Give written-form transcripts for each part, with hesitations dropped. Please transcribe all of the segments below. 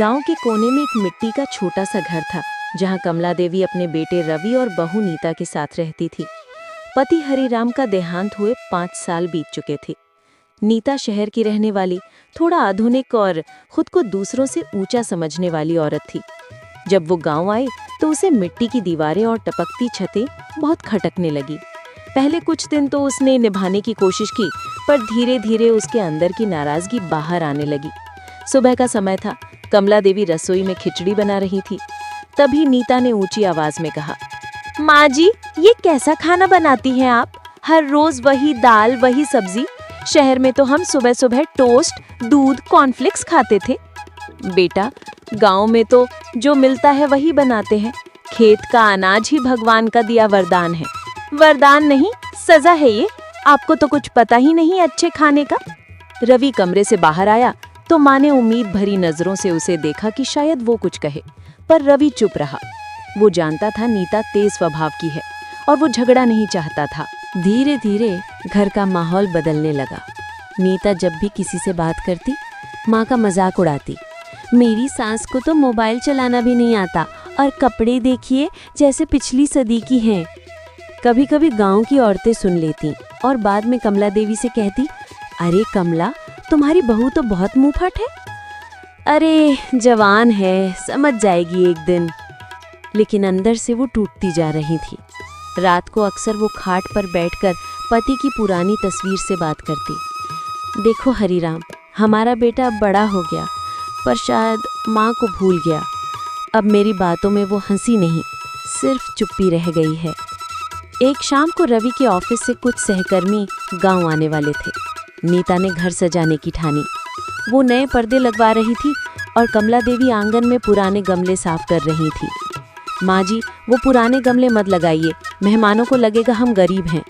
गांव के कोने में एक मिट्टी का छोटा सा घर था, जहां कमला देवी अपने बेटे रवि और बहू नीता के साथ रहती थी। पति हरिराम का देहांत हुए 5 साल बीत चुके थे। नीता शहर की रहने वाली, थोड़ा आधुनिक और खुद को दूसरों से ऊंचा समझने वाली औरत थी। जब वो गांव आई तो उसे मिट्टी की दीवारें और टपकती छतें बहुत खटकने लगी। पहले कुछ दिन तो उसने निभाने की कोशिश की, पर धीरे धीरे उसके अंदर की नाराजगी बाहर आने लगी। सुबह का समय था, कमला देवी रसोई में खिचड़ी बना रही थी। तभी नीता ने ऊंची आवाज में कहा, माँ जी, ये कैसा खाना बनाती हैं आप? हर रोज वही दाल, वही सब्जी। शहर में तो हम सुबह सुबह टोस्ट, दूध, कॉर्नफ्लेक्स खाते थे। बेटा, गांव में तो जो मिलता है वही बनाते हैं। खेत का अनाज ही भगवान का दिया वरदान है। वरदान नहीं, सजा है ये। आपको तो कुछ पता ही नहीं अच्छे खाने का। रवि कमरे से बाहर आया तो माँ ने उम्मीद भरी नजरों से उसे देखा कि शायद वो कुछ कहे, पर रवि चुप रहा। वो जानता था नीता तेज स्वभाव की है और वो झगड़ा नहीं चाहता था। धीरे धीरे घर का माहौल बदलने लगा। नीता जब भी किसी से बात करती, माँ का मजाक उड़ाती। मेरी सास को तो मोबाइल चलाना भी नहीं आता और कपड़े देखिए जैसे पिछली सदी की हैं। कभी कभी गांव की औरतें सुन लेती और बाद में कमला देवी से कहती, अरे कमला, तुम्हारी बहू तो बहुत मुंहफट है। अरे जवान है, समझ जाएगी एक दिन। लेकिन अंदर से वो टूटती जा रही थी। रात को अक्सर वो खाट पर बैठकर पति की पुरानी तस्वीर से बात करती। देखो हरिराम, हमारा बेटा अब बड़ा हो गया, पर शायद माँ को भूल गया। अब मेरी बातों में वो हंसी नहीं, सिर्फ चुप्पी रह गई है। एक शाम को रवि के ऑफिस से कुछ सहकर्मी गांव आने वाले थे। नीता ने घर सजाने की ठानी। वो नए पर्दे लगवा रही थी और कमला देवी आंगन में पुराने गमले साफ कर रही थी। माँ जी, वो पुराने गमले मत लगाइए, मेहमानों को लगेगा हम गरीब हैं।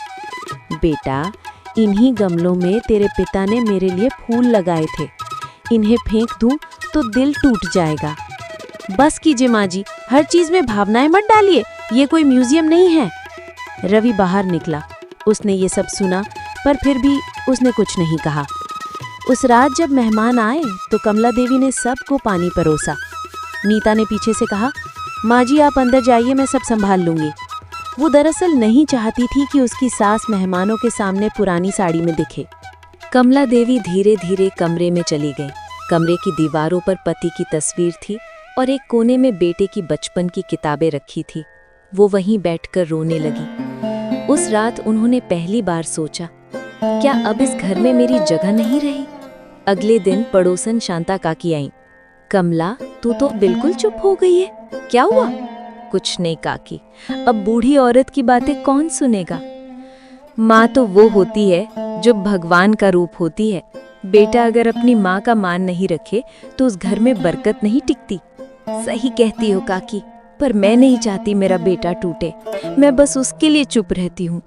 बेटा, इन्हीं गमलों में तेरे पिता ने मेरे लिए फूल लगाए थे। इन्हें फेंक दूं तो दिल टूट जाएगा। बस कीजिए माँ जी, हर चीज में भावनाएं मत डालिए, ये कोई म्यूजियम नहीं है। रवि बाहर निकला। उसने ये सब सुना, पर फिर भी उसने कुछ नहीं कहा। उस रात जब मेहमान आए तो कमला देवी ने सबको पानी परोसा। नीता ने पीछे से कहा, माँ जी आप अंदर जाइए, मैं सब संभाल लूंगी। वो दरअसल नहीं चाहती थी कि उसकी सास मेहमानों के सामने पुरानी साड़ी में दिखे। कमला देवी धीरे धीरे कमरे में चली गई। कमरे की दीवारों पर पति की तस्वीर थी और एक कोने में बेटे की बचपन की किताबें रखी थी। वो वहीं बैठकर रोने लगी। उस रात उन्होंने पहली बार सोचा, क्या अब इस घर में मेरी जगह नहीं रही? अगले दिन पड़ोसन शांता काकी आई। कमला, तू तो बिल्कुल चुप हो गई है, क्या हुआ? कुछ नहीं काकी, अब बूढ़ी औरत की बातें कौन सुनेगा। माँ तो वो होती है जो भगवान का रूप होती है। बेटा अगर अपनी माँ का मान नहीं रखे तो उस घर में बरकत नहीं टिकती। सही कहती हो काकी, पर मैं नहीं चाहती मेरा बेटा टूटे। मैं बस उसके लिए चुप रहती हूँ।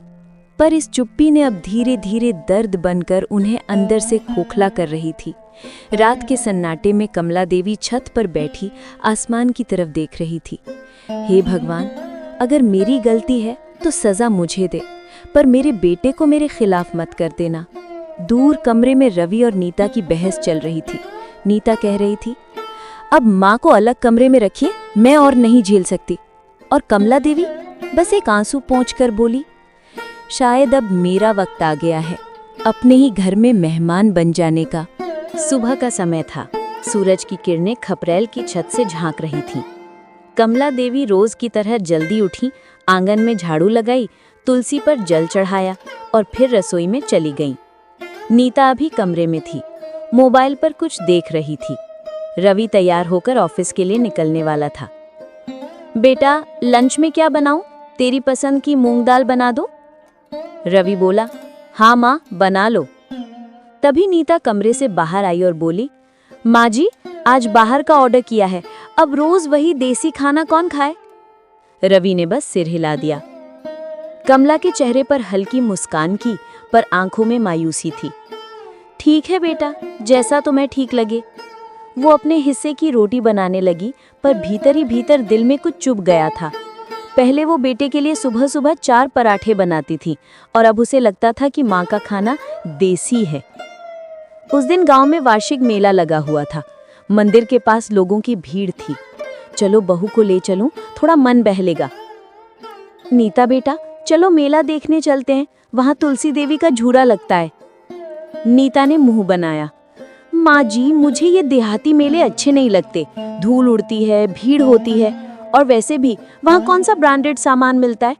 पर इस चुप्पी ने अब धीरे धीरे दर्द बनकर उन्हें अंदर से खोखला कर रही थी। रात के सन्नाटे में कमला देवी छत पर बैठी आसमान की तरफ देख रही थी। हे भगवान, अगर मेरी गलती है तो सजा मुझे दे, पर मेरे बेटे को मेरे खिलाफ मत कर देना। दूर कमरे में रवि और नीता की बहस चल रही थी। नीता कह रही थी, अब माँ को अलग कमरे में रखिए, मैं और नहीं झेल सकती। और कमला देवी बस एक आंसू पोंछकर बोली, शायद अब मेरा वक्त आ गया है अपने ही घर में मेहमान बन जाने का। सुबह का समय था। सूरज की किरणें खपरेल की छत से झांक रही थीं। कमला देवी रोज की तरह जल्दी उठी, आंगन में झाड़ू लगाई, तुलसी पर जल चढ़ाया और फिर रसोई में चली गईं। नीता अभी कमरे में थी, मोबाइल पर कुछ देख रही थी। रवि तैयार होकर ऑफिस के लिए निकलने वाला था। बेटा, लंच में क्या बनाऊं? तेरी पसंद की मूंग दाल बना दो। रवि बोला, हाँ माँ, बना लो। तभी नीता कमरे से बाहर आई और बोली, माँ जी, आज बाहर का ऑर्डर किया है, अब रोज वही देसी खाना कौन खाए? रवि ने बस सिर हिला दिया। कमला के चेहरे पर हल्की मुस्कान की, पर आंखों में मायूसी थी। ठीक है बेटा, जैसा तुम्हें ठीक लगे। वो अपने हिस्से की रोटी बनाने लगी, पर भीतर ही भीतर दिल में कुछ चुभ गया था। पहले वो बेटे के लिए सुबह सुबह 4 पराठे बनाती थी और अब उसे लगता था कि माँ का खाना देसी है। उस दिन गांव में वार्षिक मेला लगा हुआ था। मंदिर के पास लोगों की भीड़ थी। चलो बहू को ले चलूं, थोड़ा मन बहलेगा। नीता बेटा, चलो मेला देखने चलते हैं, वहां तुलसी देवी का झूला लगता है। नीता ने मुंह बनाया। माँ जी, मुझे ये देहाती मेले अच्छे नहीं लगते। धूल उड़ती है, भीड़ होती है, और वैसे भी वहाँ कौन सा ब्रांडेड सामान मिलता है?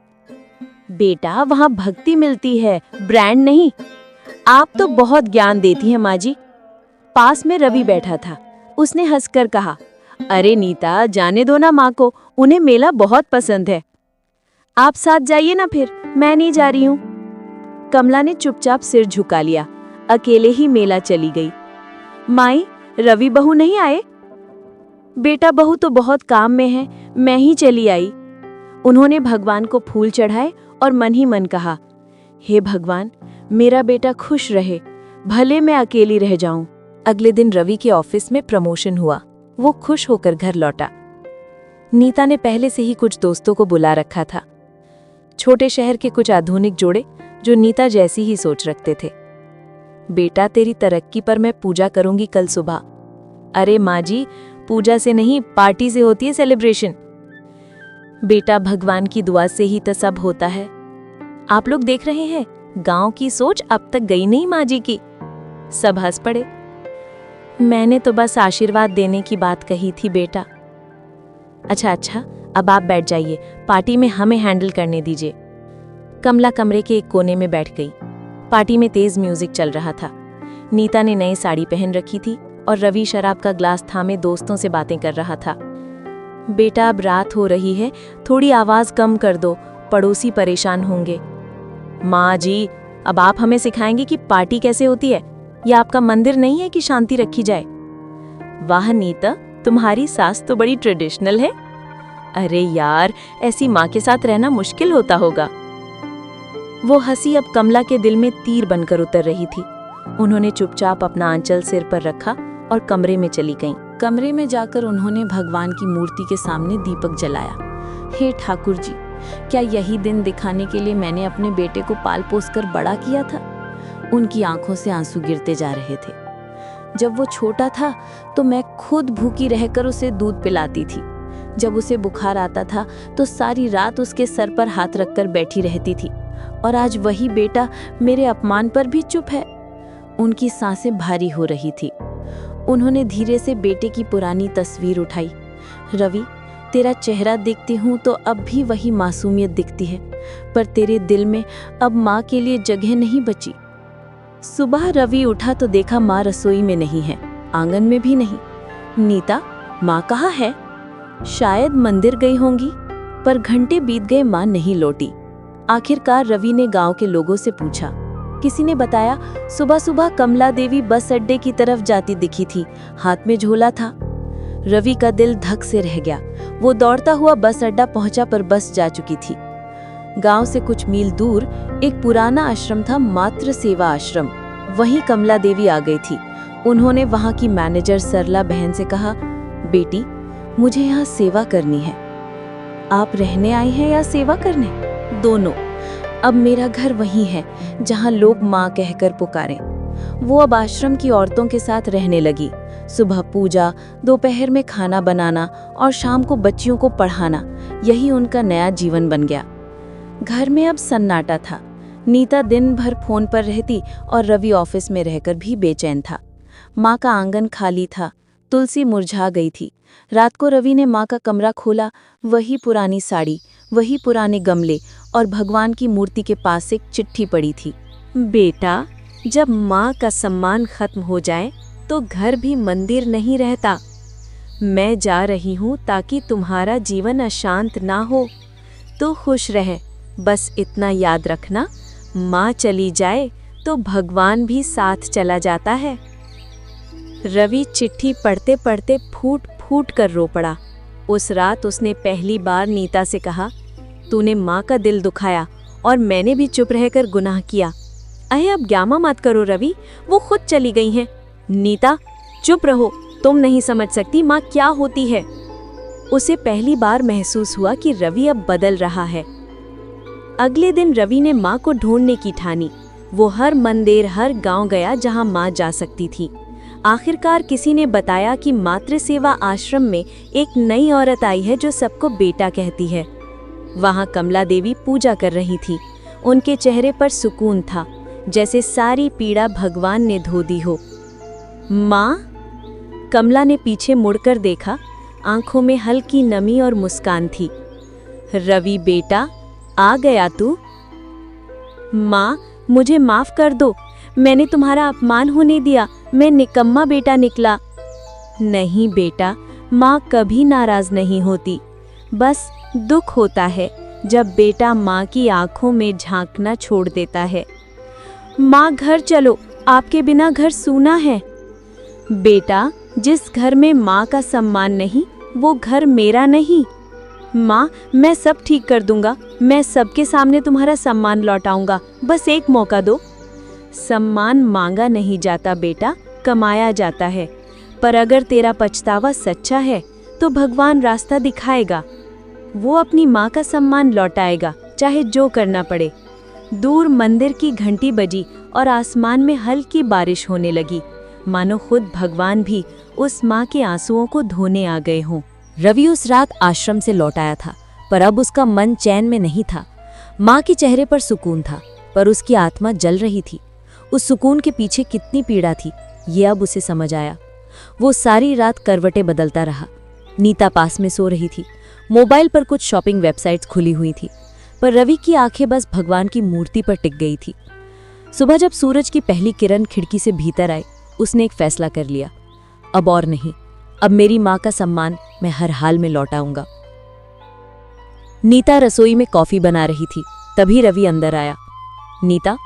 बेटा, वहाँ भक्ति मिलती है, ब्रांड नहीं। आप तो बहुत ज्ञान देती हैं माँ जी। पास में रवि बैठा था। उसने हंसकर कहा, अरे नीता, जाने दो ना माँ को, उन्हें मेला बहुत पसंद है। आप साथ जाइए ना फिर, मैं नहीं जा रही हूँ। कमला ने चुपचाप सिर झुका लिया। अकेले ही मेला चली गई। माई, रवि बहू नहीं आए? बेटा, बहू तो बहुत काम में है, मैं ही चली आई। उन्होंने भगवान को फूल चढ़ाए और मन ही मन कहा, हे भगवान, मेरा बेटा खुश रहे, भले मैं अकेली रह जाऊं। अगले दिन रवि के ऑफिस में प्रमोशन हुआ। वो खुश होकर घर लौटा। नीता ने पहले से ही कुछ दोस्तों को बुला रखा था। छोटे शहर के कुछ आधुनिक जोड़े जो नीता जैसी ही सोच रखते थे। बेटा, तेरी तरक्की पर मैं पूजा करूंगी कल सुबह। अरे माँ जी, पूजा से नहीं, पार्टी से होती है सेलिब्रेशन। बेटा, भगवान की दुआ से ही तो सब होता है। आप लोग देख रहे हैं, गांव की सोच अब तक गई नहीं माँ जी की। सब हंस पड़े। मैंने तो बस आशीर्वाद देने की बात कही थी बेटा। अच्छा, अब आप बैठ जाइए, पार्टी में हमें हैंडल करने दीजिए। कमला कमरे के एक कोने में बैठ गई। पार्टी में तेज म्यूजिक चल रहा था। नीता ने नई साड़ी पहन रखी थी और रवि शराब का ग्लास थामे दोस्तों से बातें कर रहा था। बेटा, अब रात हो रही है, थोड़ी आवाज कम कर दो, पड़ोसी परेशान होंगे। माँ जी, अब आप हमें सिखाएंगे कि पार्टी कैसे होती है? यह आपका मंदिर नहीं है कि शांति रखी जाए। वाह नीता, तुम्हारी सास तो बड़ी ट्रेडिशनल है। अरे यार, ऐसी माँ के साथ रहना मुश्किल होता होगा। वो हंसी अब कमला के दिल में तीर बनकर उतर रही थी। उन्होंने चुपचाप अपना आंचल सिर पर रखा और कमरे में चली गईं। कमरे में जाकर उन्होंने भगवान की मूर्ति के सामने दीपक जलाया। हे ठाकुर जी, क्या यही दिन दिखाने के लिए मैंने अपने बेटे को पाल पोस कर बड़ा किया था? उनकी आंखों से आंसू गिरते जा रहे थे। जब वो छोटा था तो मैं खुद भूखी रहकर उसे दूध पिलाती थी। जब उसे बुखार आता था तो सारी रात उसके सर पर हाथ रखकर बैठी रहती थी। और आज वही बेटा मेरे अपमान पर भी चुप है। उनकी सांसें भारी हो रही थी। उन्होंने धीरे से बेटे की पुरानी तस्वीर उठाई। रवि, तेरा चेहरा देखती हूँ तो अब भी वही मासूमियत दिखती है, पर तेरे दिल में अब माँ के लिए जगह नहीं बची। सुबह रवि उठा तो देखा माँ रसोई में नहीं है, आंगन में भी नहीं। नीता, माँ कहाँ है? शायद मंदिर गई होंगी। पर घंटे बीत गए, माँ नहीं लौटी। आखिरकार रवि ने गांव के लोगों से पूछा। किसी ने बताया, सुबह सुबह कमला देवी बस अड्डे की तरफ जाती दिखी थी, हाथ में झोला था। रवि का दिल धक से रह गया। वो दौड़ता हुआ बस अड्डा पहुंचा, पर बस जा चुकी थी। गांव से कुछ मील दूर एक पुराना आश्रम था, मातृ सेवा आश्रम। वहीं कमला देवी आ गई थी। उन्होंने वहां की मैनेजर सरला बहन से कहा, बेटी, मुझे यहाँ सेवा करनी है। आप रहने आई हैं या सेवा करने? दोनों। अब मेरा घर वही है जहाँ लोग माँ कहकर पुकारें। वो अब आश्रम की औरतों के साथ रहने लगी। सुबह पूजा, दोपहर में खाना बनाना और शाम को बच्चियों को पढ़ाना, यही उनका नया जीवन बन गया। घर में अब सन्नाटा था। नीता दिन भर फोन पर रहती और रवि ऑफिस में रहकर भी बेचैन था। माँ का आंगन खाली था, तुलसी मुरझा गई थी। रात को रवि ने माँ का कमरा खोला। वही पुरानी साड़ी, वही पुराने गमले और भगवान की मूर्ति के पास एक चिट्ठी पड़ी थी। बेटा, जब माँ का सम्मान खत्म हो जाए तो घर भी मंदिर नहीं रहता। मैं जा रही हूँ ताकि तुम्हारा जीवन अशांत ना हो। तो खुश रहे, बस इतना याद रखना, माँ चली जाए तो भगवान भी साथ चला जाता है। रवि चिट्ठी पढ़ते पढ़ते फूट फूट कर रो पड़ा। उस रात उसने पहली बार नीता से कहा, तूने माँ का दिल दुखाया और मैंने भी चुप रहकर गुनाह किया। अरे अब ग्यामा मत करो रवि, वो खुद चली गई हैं। नीता, चुप रहो, तुम नहीं समझ सकती माँ क्या होती है। उसे पहली बार महसूस हुआ कि रवि अब बदल रहा है। अगले दिन रवि ने माँ को ढूंढने की ठानी। वो हर मंदिर, हर गांव गया जहां माँ जा सकती थी। आखिरकार किसी ने बताया कि मातृ सेवा आश्रम में एक नई औरत आई है जो सबको बेटा कहती है। वहां कमला देवी पूजा कर रही थी। उनके चेहरे पर सुकून था, जैसे सारी पीड़ा भगवान ने धो दी हो। माँ? कमला ने पीछे मुड़कर देखा। आंखों में हल्की नमी और मुस्कान थी। रवि बेटा, आ गया तू? माँ, मुझे माफ कर दो, मैंने तुम्हारा अपमान होने दिया, मैं निकम्मा बेटा निकला। नहीं बेटा, माँ कभी नाराज नहीं होती, बस दुख होता है जब बेटा माँ की आंखों में झांकना छोड़ देता है। माँ घर चलो, आपके बिना घर सूना है। बेटा, जिस घर में माँ का सम्मान नहीं वो घर मेरा नहीं। माँ, मैं सब ठीक कर दूंगा, मैं सबके सामने तुम्हारा सम्मान लौटाऊंगा, बस एक मौका दो। सम्मान मांगा नहीं जाता बेटा, कमाया जाता है। पर अगर तेरा पछतावा सच्चा है तो भगवान रास्ता दिखाएगा। वो अपनी माँ का सम्मान लौटाएगा, चाहे जो करना पड़े। दूर मंदिर की घंटी बजी और आसमान में हल्की बारिश होने लगी, मानो खुद भगवान भी उस माँ के आंसुओं को धोने आ गए हों। रवि उस रात आश्रम से लौट आया था, पर अब उसका मन चैन में नहीं था। माँ के चेहरे पर सुकून था, पर उसकी आत्मा जल रही थी। उस सुकून के पीछे कितनी पीड़ा थी, ये अब उसे समझ आया। वो सारी रात करवटें बदलता रहा। नीता पास में सो रही थी। मोबाइल पर कुछ शॉपिंग वेबसाइट्स खुली हुई थी, पर रवि की आंखें बस भगवान की मूर्ति पर टिक गई थी। सुबह जब सूरज की पहली किरण खिड़की से भीतर आई, उसने एक फैसला कर लिया, अब और नहीं, अब मेरी माँ का सम्मान मैं हर हाल में लौटाऊंगा। नीता रसोई में कॉफी बना रही थी, तभी रवि अंदर आया। नीता,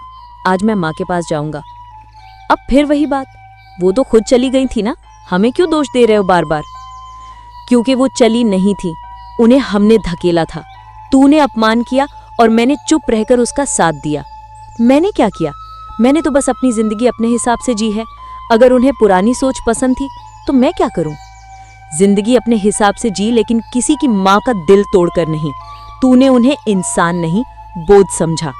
आज मैं माँ के पास जाऊंगा। अब फिर वही बात, वो तो खुद चली गई थी ना, हमें क्यों दोष दे रहे हो बार बार? क्योंकि वो चली नहीं थी, उन्हें हमने धकेला था। तूने अपमान किया और मैंने चुप रहकर उसका साथ दिया। मैंने क्या किया? मैंने तो बस अपनी जिंदगी अपने हिसाब से जी है। अगर उन्हें पुरानी सोच पसंद थी तो मैं क्या करूं? जिंदगी अपने हिसाब से जी, लेकिन किसी की माँ का दिल तोड़कर नहीं। तूने उन्हें इंसान नहीं, बोझ समझा।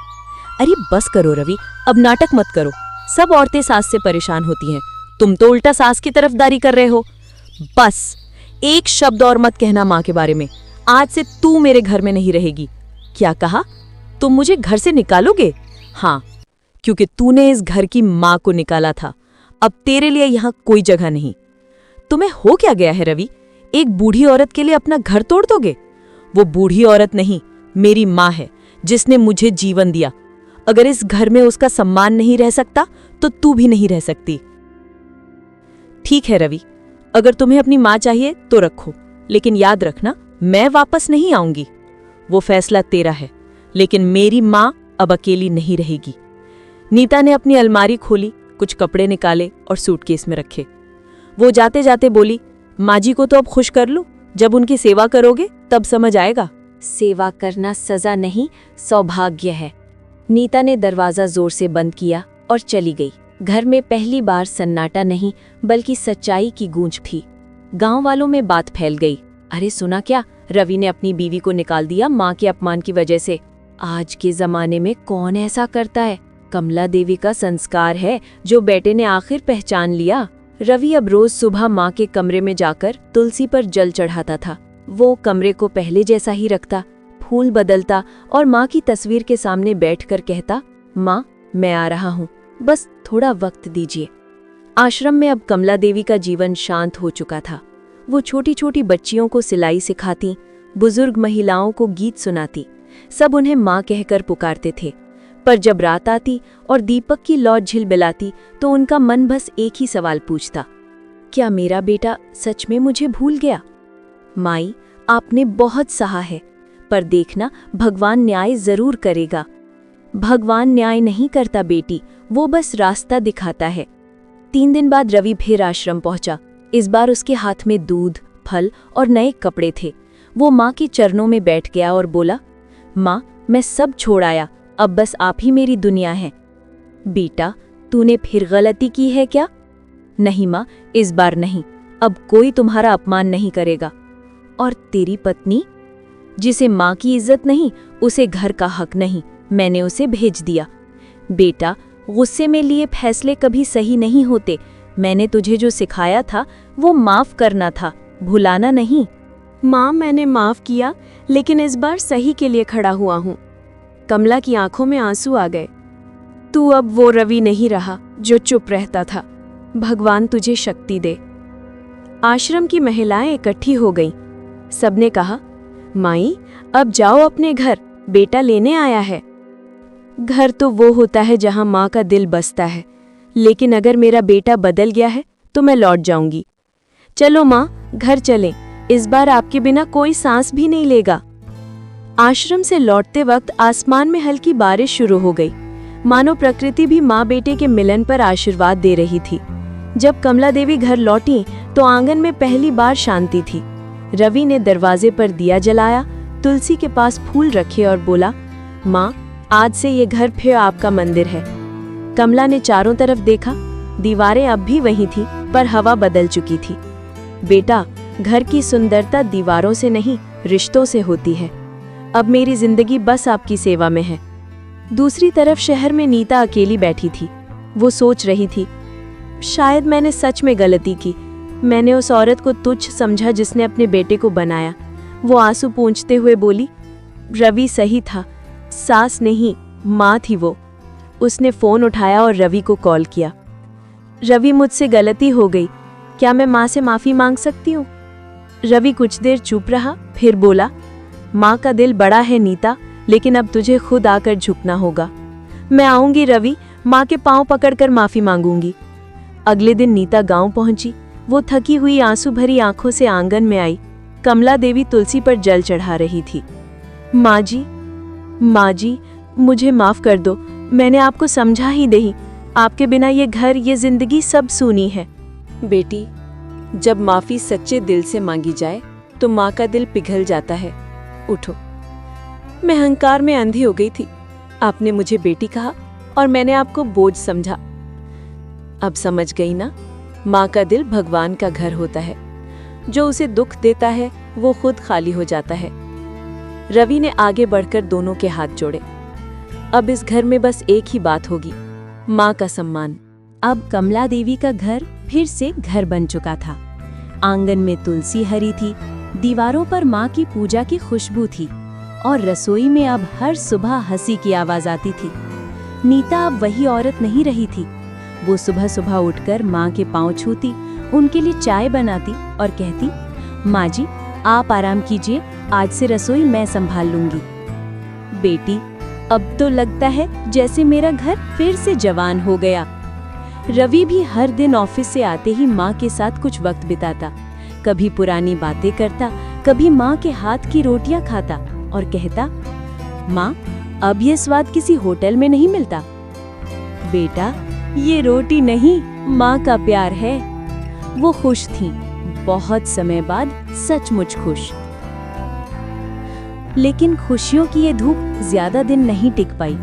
अरे बस करो रवि, अब नाटक मत करो। सब औरतें सास से परेशान होती हैं, तुम तो उल्टा सास की तरफदारी कर रहे हो। बस एक शब्द और मत कहना माँ के बारे में। आज से तू मेरे घर में नहीं रहेगी। क्या कहा? तुम मुझे घर से निकालोगे? हाँ, क्योंकि तूने इस घर की माँ को निकाला था। अब तेरे लिए यहाँ कोई जगह नहीं। तुम्हें हो क्या गया है रवि? एक बूढ़ी औरत के लिए अपना घर तोड़ दोगे? वो बूढ़ी औरत नहीं, मेरी माँ है, जिसने मुझे जीवन दिया। अगर इस घर में उसका सम्मान नहीं रह सकता तो तू भी नहीं रह सकती। ठीक है रवि, अगर तुम्हें अपनी माँ चाहिए तो रखो, लेकिन याद रखना मैं वापस नहीं आऊंगी। वो फैसला तेरा है, लेकिन मेरी माँ अब अकेली नहीं रहेगी। नीता ने अपनी अलमारी खोली, कुछ कपड़े निकाले और सूटकेस में रखे। वो जाते जाते बोली, माँ जी को तो अब खुश कर लो, जब उनकी सेवा करोगे तब समझ आएगा। सेवा करना सजा नहीं, सौभाग्य है। नीता ने दरवाजा जोर से बंद किया और चली गई। घर में पहली बार सन्नाटा नहीं बल्कि सच्चाई की गूंज थी। गांव वालों में बात फैल गई। अरे सुना क्या, रवि ने अपनी बीवी को निकाल दिया माँ के अपमान की वजह से। आज के जमाने में कौन ऐसा करता है? कमला देवी का संस्कार है जो बेटे ने आखिर पहचान लिया। रवि अब रोज सुबह माँ के कमरे में जाकर तुलसी पर जल चढ़ाता था। वो कमरे को पहले जैसा ही रखता, फूल बदलता और माँ की तस्वीर के सामने बैठकर कहता, माँ मैं आ रहा हूँ, बस थोड़ा वक्त दीजिए। आश्रम में अब कमला देवी का जीवन शांत हो चुका था। वो छोटी छोटी बच्चियों को सिलाई सिखाती, बुजुर्ग महिलाओं को गीत सुनाती। सब उन्हें माँ कहकर पुकारते थे। पर जब रात आती और दीपक की लौ झिलमिलाती तो उनका मन बस एक ही सवाल पूछता, क्या मेरा बेटा सच में मुझे भूल गया? माई, आपने बहुत सहा है, पर देखना भगवान न्याय जरूर करेगा। भगवान न्याय नहीं करता बेटी, वो बस रास्ता दिखाता है। 3 दिन बाद रवि फिर आश्रम पहुंचा। इस बार उसके हाथ में दूध, फल और नए कपड़े थे। वो माँ के चरणों में बैठ गया और बोला, माँ मैं सब छोड़ आया, अब बस आप ही मेरी दुनिया है। बेटा तूने फिर गलती की है क्या? नहीं माँ, इस बार नहीं, अब कोई तुम्हारा अपमान नहीं करेगा। और तेरी पत्नी, जिसे माँ की इज्जत नहीं, उसे घर का हक नहीं, मैंने उसे भेज दिया। बेटा गुस्से में लिए फैसले कभी सही नहीं होते, मैंने तुझे जो सिखाया था वो माफ करना था, भुलाना नहीं। माँ, मैंने माफ किया, लेकिन इस बार सही के लिए खड़ा हुआ हूँ। कमला की आंखों में आंसू आ गए। तू अब वो रवि नहीं रहा जो चुप रहता था। भगवान तुझे शक्ति दे। आश्रम की महिलाएं इकट्ठी हो गईं। सबने कहा, माई, अब जाओ अपने घर, बेटा लेने आया है। घर तो वो होता है जहां माँ का दिल बसता है, लेकिन अगर मेरा बेटा बदल गया है तो मैं लौट जाऊंगी। चलो माँ, घर चलें, इस बार आपके बिना कोई सांस भी नहीं लेगा। आश्रम से लौटते वक्त आसमान में हल्की बारिश शुरू हो गई, मानो प्रकृति भी माँ बेटे के मिलन पर आशीर्वाद दे रही थी। जब कमला देवी घर लौटी तो आंगन में पहली बार शांति थी। रवि ने दरवाजे पर दिया जलाया, तुलसी के पास फूल रखे और बोला, माँ, आज से ये घर फिर आपका मंदिर है। कमला ने चारों तरफ देखा, दीवारें अब भी वही थी, पर हवा बदल चुकी थी। बेटा, घर की सुंदरता दीवारों से नहीं, रिश्तों से होती है। अब मेरी जिंदगी बस आपकी सेवा में है। दूसरी तरफ शहर में नीता अकेली बैठी थी। वो सोच रही थी, शायद मैंने सच में गलती की। मैंने उस औरत को तुच्छ समझा जिसने अपने बेटे को बनाया। वो आंसू पोंछते हुए बोली, रवि सही था, सास नहीं, माँ थी वो। उसने फोन उठाया और रवि को कॉल किया। रवि, मुझसे गलती हो गई, क्या मैं माँ से माफी मांग सकती हूँ? रवि कुछ देर चुप रहा, फिर बोला, माँ का दिल बड़ा है नीता, लेकिन अब तुझे खुद आकर झुकना होगा। मैं आऊंगी रवि, माँ के पांव पकड़कर माफी मांगूंगी। अगले दिन नीता गांव पहुंची। वो थकी हुई आंसू भरी आंखों से आंगन में आई। कमला देवी तुलसी पर जल चढ़ा रही थी। माँ जी, मुझे माफ कर दो, मैंने आपको समझा ही नहीं। आपके बिना ये घर, ये जिंदगी सब सूनी है। बेटी, जब माफी सच्चे दिल से मांगी जाए तो माँ का दिल पिघल जाता है। उठो। मैं अहंकार में अंधी हो गई थी। आपने मुझे बेटी कहा और मैंने आपको बोझ समझा। अब समझ गई ना, माँ का दिल भगवान का घर होता है। जो उसे दुख देता है वो खुद खाली हो जाता है। रवि ने आगे बढ़कर दोनों के हाथ जोड़े। अब इस घर में बस एक ही बात होगी, माँ का सम्मान। अब कमला देवी का घर फिर से घर बन चुका था। आंगन में तुलसी हरी थी, दीवारों पर माँ की पूजा की खुशबू थी और रसोई में अब हर सुबह हंसी की आवाज आती थी। नीता अब वही औरत नहीं रही थी। वो सुबह सुबह उठकर माँ के पांव छूती, उनके लिए चाय बनाती और कहती, माँ जी, आप आराम कीजिए, आज से रसोई मैं संभाल लूंगी। बेटी, अब तो लगता है जैसे मेरा घर फिर से जवान हो गया। रवि भी हर दिन ऑफिस से आते ही माँ के साथ कुछ वक्त बिताता। कभी पुरानी बातें करता, कभी माँ के हाथ की रोटियां खाता और कहता, माँ, अब ये स्वाद किसी होटल में नहीं मिलता। बेटा, ये रोटी नहीं, माँ का प्यार है। वो खुश थीं, बहुत समय बाद सचमुच खुश। लेकिन खुशियों की ये धूप ज्यादा दिन नहीं टिक पाई।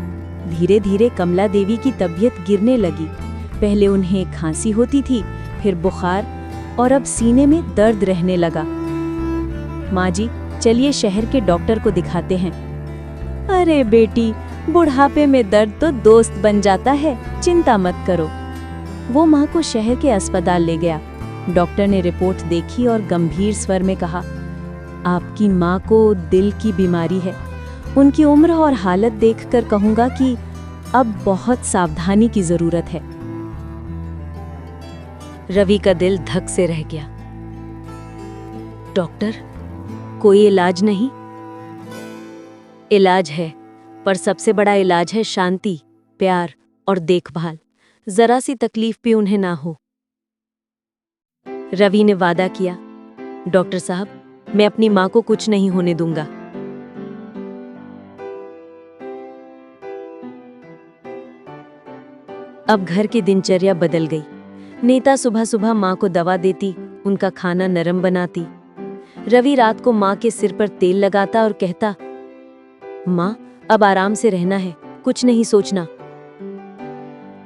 धीरे धीरे कमला देवी की तबीयत गिरने लगी। पहले उन्हें खांसी होती थी, फिर बुखार और अब सीने में दर्द रहने लगा। माँ जी, चलिए शहर के डॉक्टर को दिखाते हैं। अरे बेटी, बुढ़ापे में दर्द तो दोस्त बन जाता है, चिंता मत करो। वो माँ को शहर के अस्पताल ले गया। डॉक्टर ने रिपोर्ट देखी और गंभीर स्वर में कहा, आपकी माँ को दिल की बीमारी है। उनकी उम्र और हालत देखकर कहूंगा कि अब बहुत सावधानी की जरूरत है। रवि का दिल धक से रह गया। डॉक्टर, कोई इलाज नहीं? इलाज है, पर सबसे बड़ा इलाज है शांति, प्यार और देखभाल। जरा सी तकलीफ भी उन्हें ना हो। रवि ने वादा किया, डॉक्टर साहब, मैं अपनी माँ को कुछ नहीं होने दूंगा। अब घर की दिनचर्या बदल गई। नीता सुबह सुबह माँ को दवा देती, उनका खाना नरम बनाती। रवि रात को माँ के सिर पर तेल लगाता और कहता, माँ, अब आराम से रहना है, कुछ नहीं सोचना।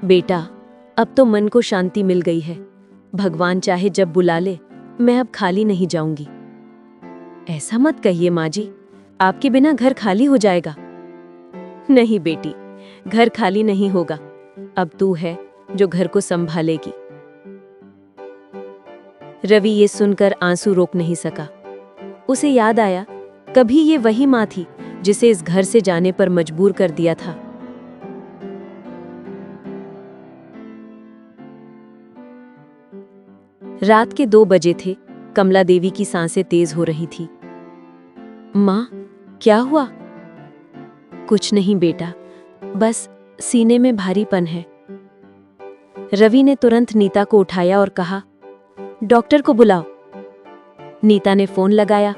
बेटा, अब तो मन को शांति मिल गई है। भगवान चाहे जब बुला ले, मैं अब खाली नहीं जाऊंगी। ऐसा मत कहिए माँ जी, आपके बिना घर खाली हो जाएगा। नहीं बेटी, घर खाली नहीं होगा। अब तू है जो घर को संभालेगी। रवि ये सुनकर आंसू रोक नहीं सका। उसे याद आया, कभी ये वही माँ थी जिसे इस घर से जाने पर मजबूर कर दिया था। रात के 2 बजे थे। कमला देवी की सांसें तेज हो रही थी। माँ, क्या हुआ? कुछ नहीं बेटा, बस सीने में भारीपन है। रवि ने तुरंत नीता को उठाया और कहा, डॉक्टर को बुलाओ। नीता ने फोन लगाया।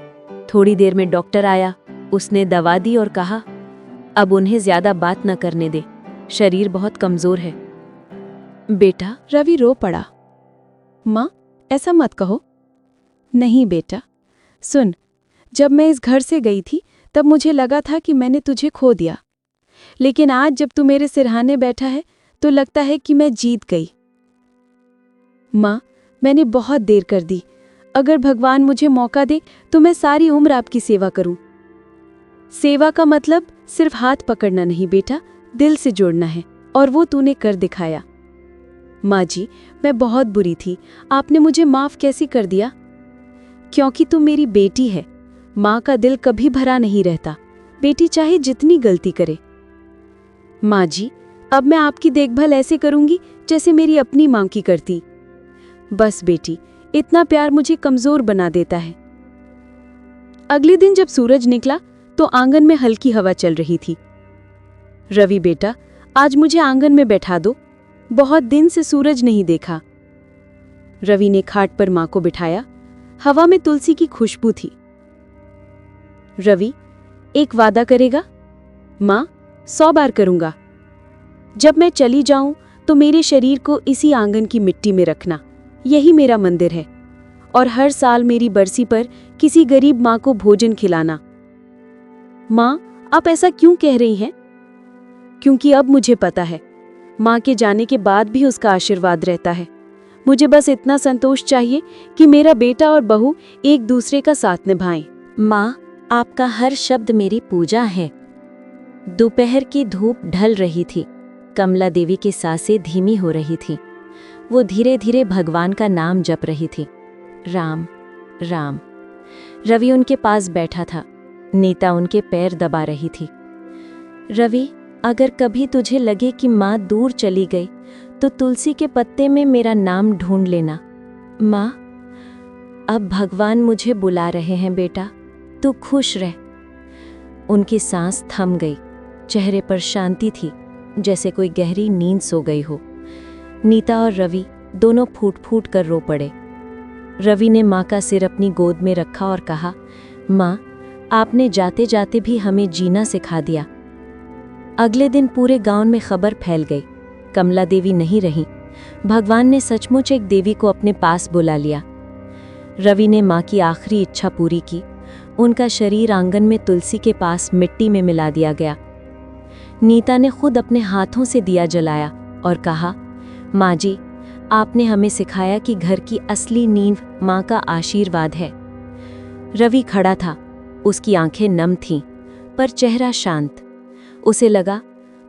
थोड़ी देर में डॉक्टर आया। उसने दवा दी और कहा, अब उन्हें ज्यादा बात न करने दे, शरीर बहुत कमजोर है। बेटा, रवि रो पड़ा। माँ, ऐसा मत कहो। नहीं बेटा, सुन, जब मैं इस घर से गई थी तब मुझे लगा था कि मैंने तुझे खो दिया, लेकिन आज जब तू मेरे सिरहाने बैठा है तो लगता है कि मैं जीत गई। माँ, मैंने बहुत देर कर दी। अगर भगवान मुझे मौका दे तो मैं सारी उम्र आपकी सेवा करूं। सेवा का मतलब सिर्फ हाथ पकड़ना नहीं बेटा, दिल से जोड़ना है, और वो तूने कर दिखाया। माँ जी, मैं बहुत बुरी थी, आपने मुझे माफ कैसे कर दिया? क्योंकि तू मेरी बेटी है। माँ का दिल कभी भरा नहीं रहता, बेटी चाहे जितनी गलती करे। माँ जी, अब मैं आपकी देखभाल ऐसे करूंगी जैसे मेरी अपनी माँ की करती। बस बेटी, इतना प्यार मुझे कमजोर बना देता है। अगले दिन जब सूरज निकला तो आंगन में हल्की हवा चल रही थी। रवि बेटा, आज मुझे आंगन में बैठा दो, बहुत दिन से सूरज नहीं देखा। रवि ने खाट पर माँ को बिठाया। हवा में तुलसी की खुशबू थी। रवि, एक वादा करेगा? माँ, 100 बार करूंगा। जब मैं चली जाऊं तो मेरे शरीर को इसी आंगन की मिट्टी में रखना, यही मेरा मंदिर है, और हर साल मेरी बरसी पर किसी गरीब माँ को भोजन खिलाना। माँ, आप ऐसा क्यों कह रही हैं? क्योंकि अब मुझे पता है, माँ के जाने के बाद भी उसका आशीर्वाद रहता है। मुझे बस इतना संतोष चाहिए कि मेरा बेटा और बहू एक दूसरे का साथ निभाएं। माँ, आपका हर शब्द मेरी पूजा है। दोपहर की धूप ढल रही थी। कमला देवी की सांसें धीमी हो रही थी। वो धीरे धीरे भगवान का नाम जप रही थी, राम राम। रवि उनके पास बैठा था। नीता उनके पैर दबा रही थी। रवि, अगर कभी तुझे लगे कि माँ दूर चली गई तो तुलसी के पत्ते में मेरा नाम ढूंढ लेना। माँ, अब भगवान मुझे बुला रहे हैं बेटा, तू खुश रह। उनकी सांस थम गई। चेहरे पर शांति थी, जैसे कोई गहरी नींद सो गई हो। नीता और रवि दोनों फूट फूट कर रो पड़े। रवि ने माँ का सिर अपनी गोद में रखा और कहा, माँ, आपने जाते जाते भी हमें जीना सिखा दिया। अगले दिन पूरे गांव में खबर फैल गई, कमला देवी नहीं रही। भगवान ने सचमुच एक देवी को अपने पास बुला लिया। रवि ने माँ की आखिरी इच्छा पूरी की। उनका शरीर आंगन में तुलसी के पास मिट्टी में मिला दिया गया। नीता ने खुद अपने हाथों से दिया जलाया और कहा, माँ जी, आपने हमें सिखाया कि घर की असली नींव माँ का आशीर्वाद है। रवि खड़ा था। उसकी आंखें नम थीं, पर चेहरा शांत। उसे लगा,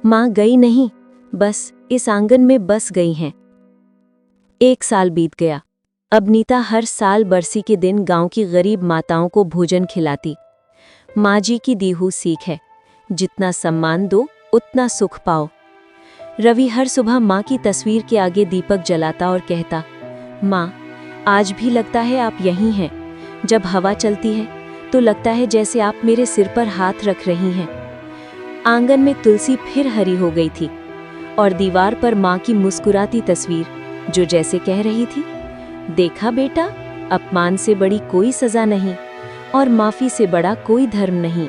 माँ गई नहीं, बस इस आंगन में बस गई हैं। 1 साल बीत गया। अब नीता हर साल बरसी के दिन गांव की गरीब माताओं को भोजन खिलाती। माँ जी की दी हुई सीख है, जितना सम्मान दो उतना सुख पाओ। रवि हर सुबह माँ की तस्वीर के आगे दीपक जलाता और कहता, माँ, आज भी लगता है आप यहीं हैं। जब हवा चलती है तो लगता है जैसे आप मेरे सिर पर हाथ रख रही हैं। आंगन में तुलसी फिर हरी हो गई थी और दीवार पर माँ की मुस्कुराती तस्वीर, जो जैसे कह रही थी, देखा बेटा, अपमान से बड़ी कोई सजा नहीं और माफी से बड़ा कोई धर्म नहीं।